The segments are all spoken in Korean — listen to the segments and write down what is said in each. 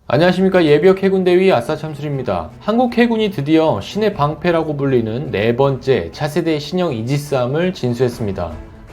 안녕하십니까. 예비역 해군대위 아싸참술입니다. 한국 해군이 드디어 신의 방패라고 불리는 네 번째 차세대 신형 이지스함을 진수했습니다.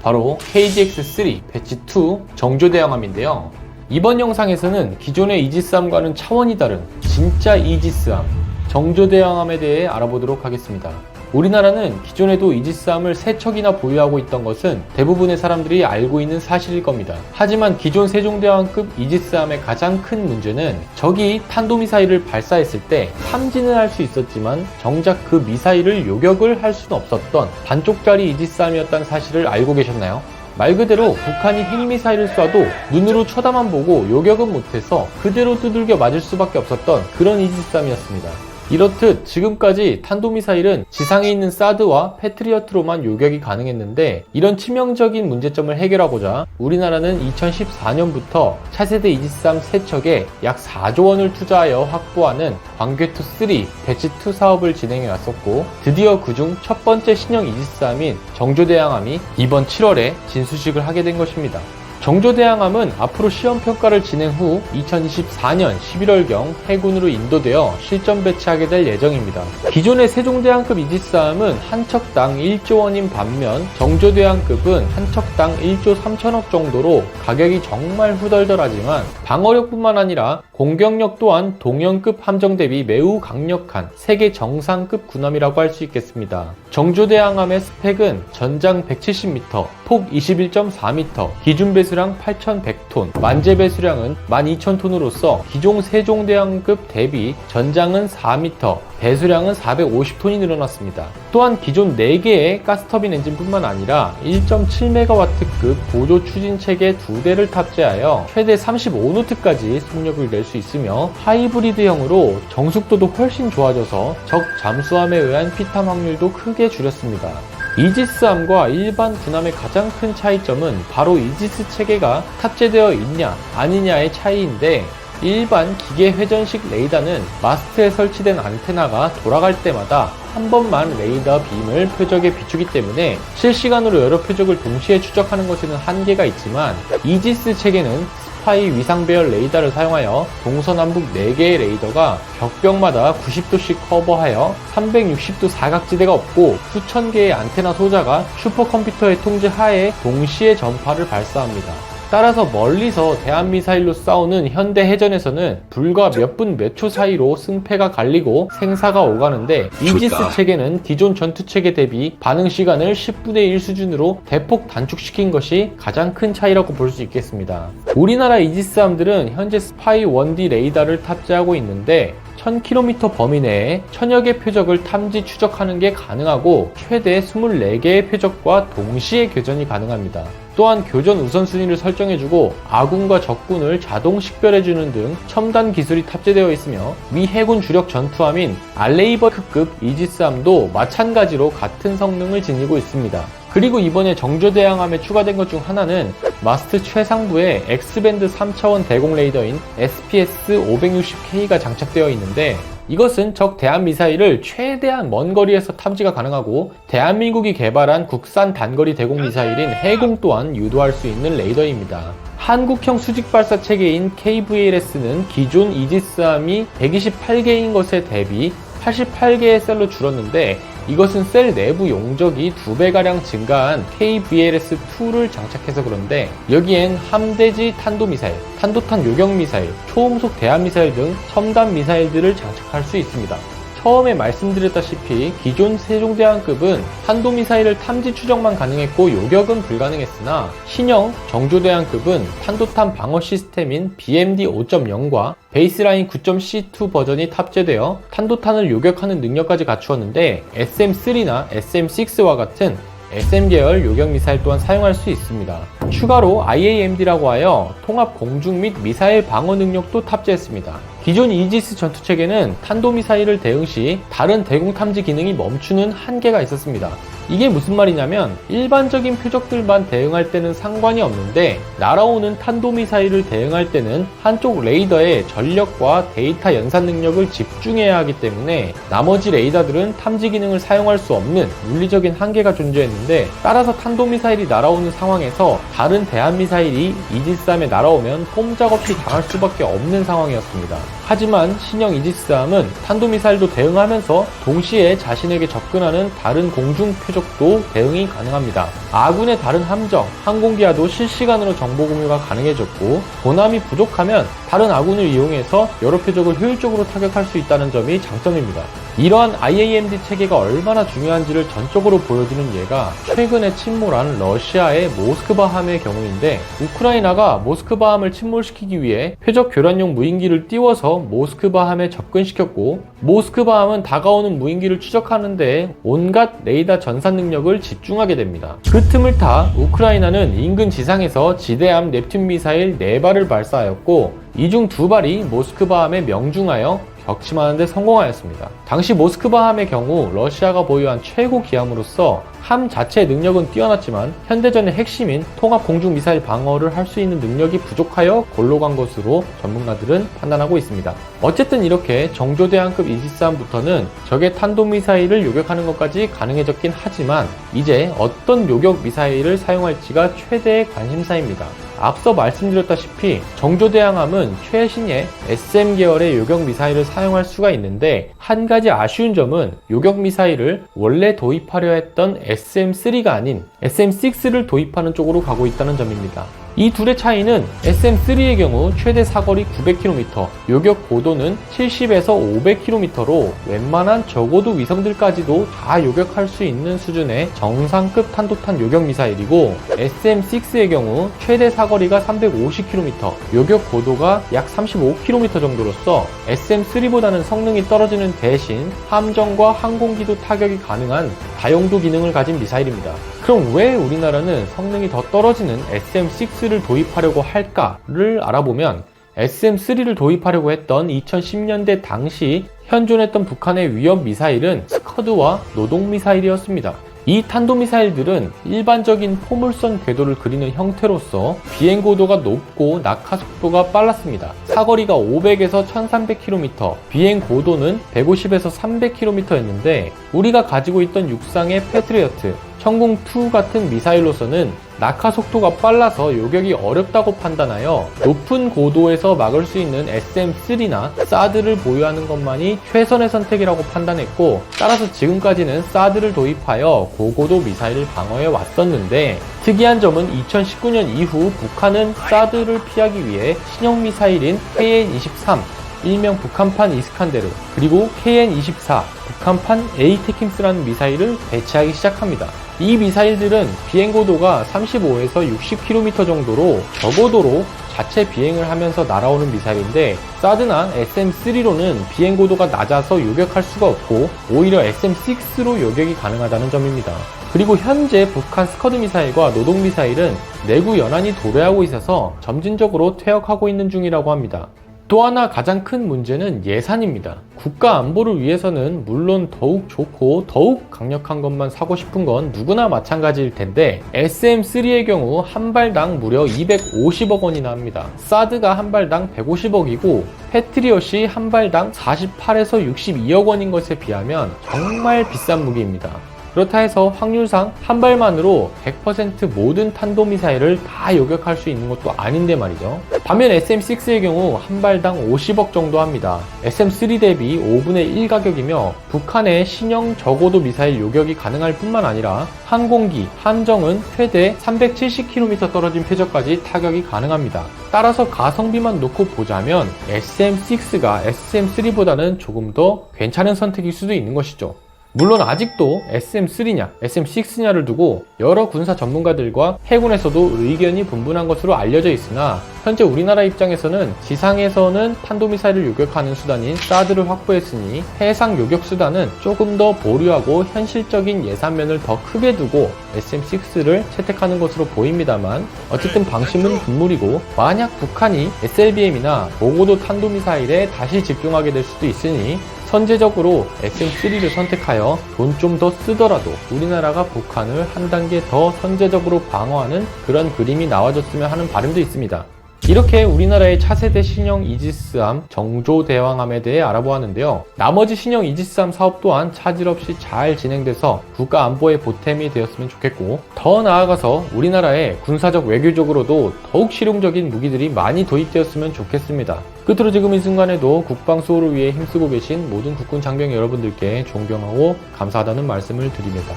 바로 KDX-3 배치 2 정조대항함인데요. 이번 영상에서는 기존의 이지스함과는 차원이 다른 진짜 이지스함 정조대항함에 대해 알아보도록 하겠습니다. 우리나라는 기존에도 이지스함을 3척이나 보유하고 있던 것은 대부분의 사람들이 알고 있는 사실일 겁니다. 하지만 기존 세종대왕급 이지스함의 가장 큰 문제는 적이 탄도미사일을 발사했을 때 탐지는 할 수 있었지만 정작 그 미사일을 요격을 할 수는 없었던 반쪽짜리 이지스함이었다는 사실을 알고 계셨나요? 말 그대로 북한이 핵미사일을 쏴도 눈으로 쳐다만 보고 요격은 못해서 그대로 두들겨 맞을 수밖에 없었던 그런 이지스함이었습니다. 이렇듯 지금까지 탄도미사일은 지상에 있는 사드와 패트리어트로만 요격이 가능했는데 이런 치명적인 문제점을 해결하고자 우리나라는 2014년부터 차세대 이지스함 3척에 약 4조 원을 투자하여 확보하는 광개토3 배치2 사업을 진행해 왔었고 드디어 그중 첫 번째 신형 이지스함인 정조대항함이 이번 7월에 진수식을 하게 된 것입니다. 정조대항함은 앞으로 시험평가를 진행 후 2024년 11월경 해군으로 인도되어 실전 배치하게 될 예정입니다. 기존의 세종대왕급 이지스함은 한 척당 1조 원인 반면 정조대왕급은 한 척당 1조 3천억 정도로 가격이 정말 후덜덜하지만 방어력뿐만 아니라 공격력 또한 동연급 함정 대비 매우 강력한 세계 정상급 군함이라고 할 수 있겠습니다. 정조대항함의 스펙은 전장 170m, 폭 21.4m, 기준 배수량 8,100톤, 만재 배수량은 12,000톤으로서 기존 세종대왕급 대비 전장은 4m, 배수량은 450톤이 늘어났습니다. 또한 기존 4개의 가스터빈 엔진뿐만 아니라 1.7MW급 보조 추진체계 2대를 탑재하여 최대 35노트까지 속력을 낼 수 있으며 하이브리드형으로 정숙도도 훨씬 좋아져서 적 잠수함에 의한 피탐 확률도 크게 줄였습니다. 이지스함과 일반 군함의 가장 큰 차이점은 바로 이지스 체계가 탑재되어 있냐 아니냐의 차이인데 일반 기계 회전식 레이더는 마스트에 설치된 안테나가 돌아갈 때마다 한 번만 레이더 빔을 표적에 비추기 때문에 실시간으로 여러 표적을 동시에 추적하는 것에는 한계가 있지만 이지스 체계는 스파이 위상 배열 레이더를 사용하여 동서남북 4개의 레이더가 격벽마다 90도씩 커버하여 360도 사각지대가 없고 수천 개의 안테나 소자가 슈퍼컴퓨터의 통제 하에 동시에 전파를 발사합니다. 따라서 멀리서 대한미사일로 싸우는 현대 해전에서는 불과 몇 분 몇 초 사이로 승패가 갈리고 생사가 오가는데 이지스 체계는 기존 전투체계 대비 반응시간을 10분의 1 수준으로 대폭 단축시킨 것이 가장 큰 차이라고 볼 수 있겠습니다. 우리나라 이지스함들은 현재 스파이 1D 레이더를 탑재하고 있는데 1000km 범위 내에 천여 개 표적을 탐지 추적하는 게 가능하고 최대 24개의 표적과 동시에 교전이 가능합니다. 또한 교전 우선순위를 설정해주고 아군과 적군을 자동 식별해주는 등 첨단 기술이 탑재되어 있으며 미 해군 주력 전투함인 알레이버급 이지스함도 마찬가지로 같은 성능을 지니고 있습니다. 그리고 이번에 정조대항함에 추가된 것 중 하나는 마스트 최상부에 X밴드 3차원 대공 레이더인 SPS-560K가 장착되어 있는데 이것은 적 대한미사일을 최대한 먼 거리에서 탐지가 가능하고 대한민국이 개발한 국산 단거리 대공 미사일인 해공 또한 유도할 수 있는 레이더입니다. 한국형 수직 발사 체계인 KVLS는 기존 이지스함이 128개인 것에 대비 88개의 셀로 줄었는데 이것은 셀 내부 용적이 2배가량 증가한 KVLS-2를 장착해서 그런데 여기엔 함대지 탄도미사일, 탄도탄 요격미사일, 초음속 대한미사일 등 첨단 미사일들을 장착할 수 있습니다. 처음에 말씀드렸다시피 기존 세종대왕급은 탄도미사일을 탐지 추적만 가능했고 요격은 불가능했으나 신형 정조대왕급은 탄도탄 방어 시스템인 BMD 5.0과 베이스라인 9.C2 버전이 탑재되어 탄도탄을 요격하는 능력까지 갖추었는데 SM3나 SM6와 같은 SM 계열 요격미사일 또한 사용할 수 있습니다. 추가로 IAMD라고 하여 통합 공중 및 미사일 방어 능력도 탑재했습니다. 기존 이지스 전투체계는 탄도미사일을 대응 시 다른 대공 탐지 기능이 멈추는 한계가 있었습니다. 이게 무슨 말이냐면 일반적인 표적들만 대응할 때는 상관이 없는데 날아오는 탄도미사일을 대응할 때는 한쪽 레이더의 전력과 데이터 연산 능력을 집중해야 하기 때문에 나머지 레이더들은 탐지 기능을 사용할 수 없는 물리적인 한계가 존재했는데 따라서 탄도미사일이 날아오는 상황에서 다른 대한미사일이 이지스함에 날아오면 꼼짝없이 당할 수밖에 없는 상황이었습니다. 하지만 신형 이지스함은 탄도미사일도 대응하면서 동시에 자신에게 접근하는 다른 공중 표적도 대응이 가능합니다. 아군의 다른 함정, 항공기와도 실시간으로 정보 공유가 가능해졌고 도남이 부족하면 다른 아군을 이용해서 여러 표적을 효율적으로 타격할 수 있다는 점이 장점입니다. 이러한 IAMD 체계가 얼마나 중요한지를 전적으로 보여주는 예가 최근에 침몰한 러시아의 모스크바함의 경우인데, 우크라이나가 모스크바함을 침몰시키기 위해 표적 교란용 무인기를 띄워서 모스크바함에 접근시켰고, 모스크바함은 다가오는 무인기를 추적하는 데 온갖 레이더 전산 능력을 집중하게 됩니다. 그 틈을 타 우크라이나는 인근 지상에서 지대함 넵튠 미사일 4발을 발사하였고, 이 중 2발이 모스크바함에 명중하여 격침하는 데 성공하였습니다. 당시 모스크바함의 경우 러시아가 보유한 최고 기함으로서 함 자체의 능력은 뛰어났지만 현대전의 핵심인 통합 공중미사일 방어를 할 수 있는 능력이 부족하여 골로 간 것으로 전문가들은 판단하고 있습니다. 어쨌든 이렇게 정조대왕급 이지스함부터는 적의 탄도미사일을 요격하는 것까지 가능해졌긴 하지만 이제 어떤 요격 미사일을 사용할지가 최대의 관심사입니다. 앞서 말씀드렸다시피 정조대왕함은 최신의 SM 계열의 요격 미사일을 사용할 수가 있는데, 한 가지 아쉬운 점은 요격 미사일을 원래 도입하려 했던 SM3가 아닌 SM6를 도입하는 쪽으로 가고 있다는 점입니다. 이 둘의 차이는 SM3의 경우 최대 사거리 900km, 요격 고도는 70에서 500km로 웬만한 저고도 위성들까지도 다 요격할 수 있는 수준의 정상급 탄도탄 요격 미사일이고, SM6의 경우 최대 사거리가 350km, 요격 고도가 약 35km 정도로서 SM3보다는 성능이 떨어지는 대신 함정과 항공기도 타격이 가능한 다용도 기능을 가진 미사일입니다. 그럼 왜 우리나라는 성능이 더 떨어지는 SM6를 도입하려고 할까를 알아보면, SM3를 도입하려고 했던 2010년대 당시 현존했던 북한의 위협 미사일은 스커드와 노동 미사일이었습니다. 이 탄도미사일들은 일반적인 포물선 궤도를 그리는 형태로서 비행 고도가 높고 낙하 속도가 빨랐습니다. 사거리가 500에서 1300km, 비행 고도는 150에서 300km였는데 우리가 가지고 있던 육상의 패트리어트, 천궁2 같은 미사일로서는 낙하 속도가 빨라서 요격이 어렵다고 판단하여 높은 고도에서 막을 수 있는 SM3나 사드를 보유하는 것만이 최선의 선택이라고 판단했고, 따라서 지금까지는 사드를 도입하여 고고도 미사일을 방어해 왔었는데, 특이한 점은 2019년 이후 북한은 사드를 피하기 위해 신형 미사일인 KN-23, 일명 북한판 이스칸데르, 그리고 KN-24, 북한판 에이테킴스라는 미사일을 배치하기 시작합니다. 이 미사일들은 비행고도가 35에서 60km 정도로 저고도로 자체 비행을 하면서 날아오는 미사일인데, 사드나 SM3로는 비행고도가 낮아서 요격할 수가 없고 오히려 SM6로 요격이 가능하다는 점입니다. 그리고 현재 북한 스커드 미사일과 노동 미사일은 내구 연한이 도래하고 있어서 점진적으로 퇴역하고 있는 중이라고 합니다. 또 하나 가장 큰 문제는 예산입니다. 국가 안보를 위해서는 물론 더욱 좋고 더욱 강력한 것만 사고 싶은 건 누구나 마찬가지일 텐데, SM3의 경우 한 발당 무려 250억 원이나 합니다. 사드가 한 발당 150억이고 패트리엇이 한 발당 48에서 62억 원인 것에 비하면 정말 비싼 무기입니다. 그렇다 해서 확률상 한 발만으로 100% 모든 탄도미사일을 다 요격할 수 있는 것도 아닌데 말이죠. 반면 SM6의 경우 한 발당 50억 정도 합니다. SM3 대비 5분의 1 가격이며 북한의 신형 저고도 미사일 요격이 가능할 뿐만 아니라 항공기, 함정은 최대 370km 떨어진 표적까지 타격이 가능합니다. 따라서 가성비만 놓고 보자면 SM6가 SM3보다는 조금 더 괜찮은 선택일 수도 있는 것이죠. 물론 아직도 SM3냐, SM6냐를 두고 여러 군사 전문가들과 해군에서도 의견이 분분한 것으로 알려져 있으나, 현재 우리나라 입장에서는 지상에서는 탄도미사일을 요격하는 수단인 사드를 확보했으니 해상 요격 수단은 조금 더 보류하고 현실적인 예산면을 더 크게 두고 SM6를 채택하는 것으로 보입니다만, 어쨌든 방심은 금물이고, 만약 북한이 SLBM이나 고고도 탄도미사일에 다시 집중하게 될 수도 있으니 선제적으로 SM3를 선택하여 돈 좀 더 쓰더라도 우리나라가 북한을 한 단계 더 선제적으로 방어하는 그런 그림이 나와줬으면 하는 바람도 있습니다. 이렇게 우리나라의 차세대 신형 이지스함 정조대왕함에 대해 알아보았는데요. 나머지 신형 이지스함 사업 또한 차질 없이 잘 진행돼서 국가 안보에 보탬이 되었으면 좋겠고, 더 나아가서 우리나라의 군사적 외교적으로도 더욱 실용적인 무기들이 많이 도입되었으면 좋겠습니다. 끝으로 지금 이 순간에도 국방 수호를 위해 힘쓰고 계신 모든 국군 장병 여러분들께 존경하고 감사하다는 말씀을 드립니다.